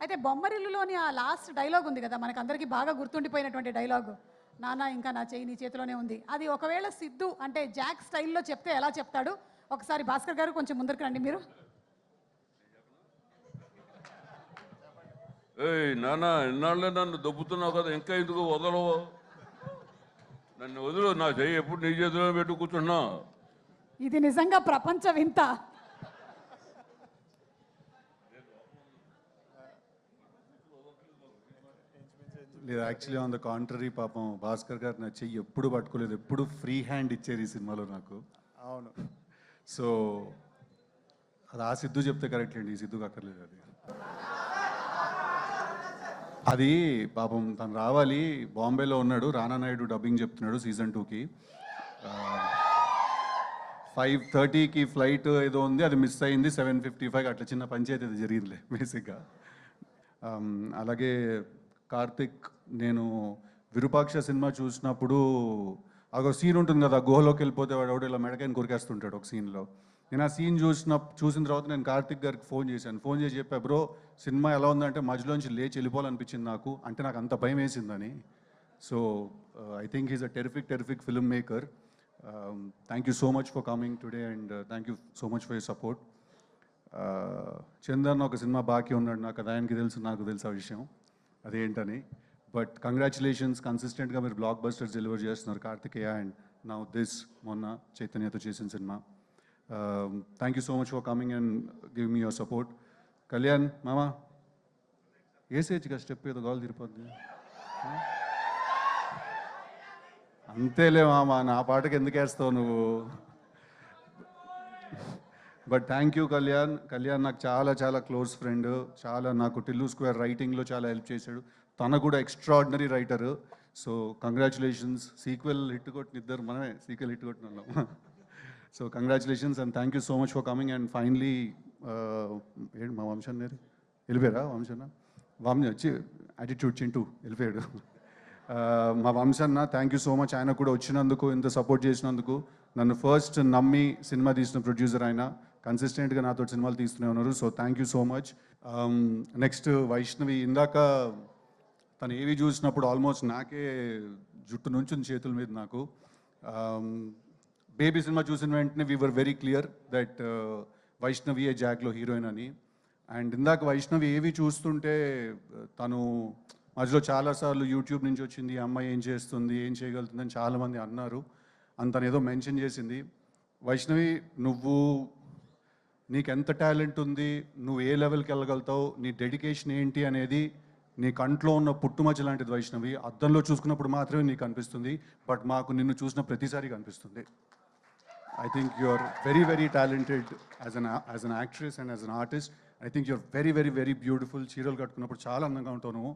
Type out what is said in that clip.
అయితే బొమ్మరిల్లులోని ఆ last dialogue ఉంది కదా, మనకందరికీ బాగా గుర్తుండిపోయినటువంటి డైలాగు, నాన్న ఇంకా నా చెయ్యి నీ చేతిలోనే ఉంది. అది ఒకవేళ సిద్ధు అంటే జాక్ స్టైల్లో చెప్తే ఎలా చెప్తాడు? ఒకసారి భాస్కర్ గారు కొంచెం ముందరికి రండి మీరు. ఏయ్ నాన్న, ఇన్నాళ్ళే నన్ను దొబ్బుతున్నావు కదా, ఇంకా ఎందుకు వదలవు? నన్ను వదులు, నా చెయ్యి ఎప్పుడు నీ చేతిలో పెట్టు కూర్చున్నా. ఇది నిజంగా ప్రపంచ వింత. లేదు, యాక్చువల్లీ ఆన్ ద కాంట్రరీ, పాపం భాస్కర్ గారు నా చెయ్యి ఎప్పుడు పట్టుకోలేదు, ఎప్పుడు ఫ్రీ హ్యాండ్ ఇచ్చారు ఈ సినిమాలో నాకు. అవును. సో అది ఆ సిద్ధు చెప్తే కరెక్ట్ అండి, ఈ సిద్ధుకి అక్కర్లేదు అది. అది పాపం తను రావాలి, బాంబేలో ఉన్నాడు, రానా నాయుడు డబ్బింగ్ చెప్తున్నాడు సీజన్ 2కి. 5:30కి ఫ్లైట్ ఏదో ఉంది, అది మిస్ అయింది. 7:55 అట్లా చిన్న పంచాయతీ అది జరిగిందిలే బేసిక్గా. అలాగే కార్తిక్, నేను విరూపాక్ష సినిమా చూసినప్పుడు ఒక సీన్ ఉంటుంది కదా, గుహలోకి వెళ్ళిపోతే వాడు ఒకటి ఇలా మెడకాయని కొరికేస్తుంటాడు ఒక సీన్లో. నేను ఆ సీన్ చూసిన తర్వాత నేను కార్తిక్ గారికి ఫోన్ చేశాను. ఫోన్ చేసి చెప్పా, బ్రో సినిమా ఎలా ఉందంటే మధ్యలోంచి లేచి వెళ్ళిపోవాలనిపించింది నాకు, అంటే నాకు అంత భయం వేసిందని. So I think he's a terrific film maker. Thank you so much for coming today and thank you so much for your support. Chandan ఒక సినిమా బాకీ ఉన్నాడు నాకు, అది ఆయనకి తెలుసు, నాకు తెలుసు ఆ విషయం అదేంటని. బట్ కంగ్రాచులేషన్స్, కన్సిస్టెంట్గా మీరు బ్లాక్ బస్టర్స్ డెలివర్ చేస్తున్నారు కార్తికేయ అండ్ నౌ దిస్, మొన్న చైతన్యతో చేసిన cinema. Thank you so much for coming and give me your support. Kalyan మామా ఏసేజ్గా స్టెప్ ఏదో గాలు తిరిపోద్ది, అంతేలే మామా, నా పాటకి ఎందుకు వేస్తావు నువ్వు. But thank you Kalyan. Kalyan నాకు చాలా చాలా క్లోజ్ ఫ్రెండ్, చాలా నాకు టిల్లు స్క్వేర్ రైటింగ్లో చాలా హెల్ప్ చేశాడు. తన కూడా extraordinary writer. So congratulations. Sequel hit కొట్టిన ఇద్దరు మనమే సీక్వెల్ హిట్ కొట్టిన వాళ్ళం. So congratulations and thank you so much for coming. And finally ఏంటి మా వంశన్ గారు వెళ్ళిపోయారా? వంశన్న వచ్చి యాటిట్యూడ్ చింటూ వెళ్ళిపోయాడు. మా వంశన్న థ్యాంక్ యూ సో మచ్, ఆయన కూడా వచ్చినందుకు, ఇంత సపోర్ట్ చేసినందుకు. నన్ను ఫస్ట్ నమ్మి సినిమా తీసిన ప్రొడ్యూసర్ ఆయన, కన్సిస్టెంట్గా నాతో సినిమాలు తీస్తూనే ఉన్నారు. So thank you so much. Next Vaishnavi, ఇందాక తను ఏవి చూసినప్పుడు ఆల్మోస్ట్ నాకే జుట్టు నుంచి చేతుల మీద నాకు. బేబీ సినిమా చూసిన వెంటనే we were very clear that Vaishnavi ఏ జాక్లో హీరోయిన్ అని. అండ్ ఇందాక వైష్ణవి ఏవి చూస్తుంటే తను మధ్యలో చాలాసార్లు యూట్యూబ్ నుంచి వచ్చింది, ఈ అమ్మాయి ఏం చేస్తుంది, ఏం చేయగలుగుతుందని చాలామంది అన్నారు. తను ఏదో మెన్షన్ చేసింది. వైష్ణవి, నీకు ఎంత టాలెంట్ ఉంది, నువ్వు ఏ లెవెల్కి వెళ్ళగలుగుతావు, నీ డెడికేషన్ ఏంటి అనేది నీ కంట్లో ఉన్న పుట్టుమచ్చ లాంటిది వైష్ణవి. అద్దంలో చూసుకున్నప్పుడు మాత్రమే నీకు అనిపిస్తుంది, బట్ మాకు నిన్ను చూసిన ప్రతిసారి కనిపిస్తుంది. I think you're very, very talented as an actress and as an artist. I think you're very, very, very beautiful. చీరలు కట్టుకున్నప్పుడు చాలా అందంగా ఉంటావు నువ్వు.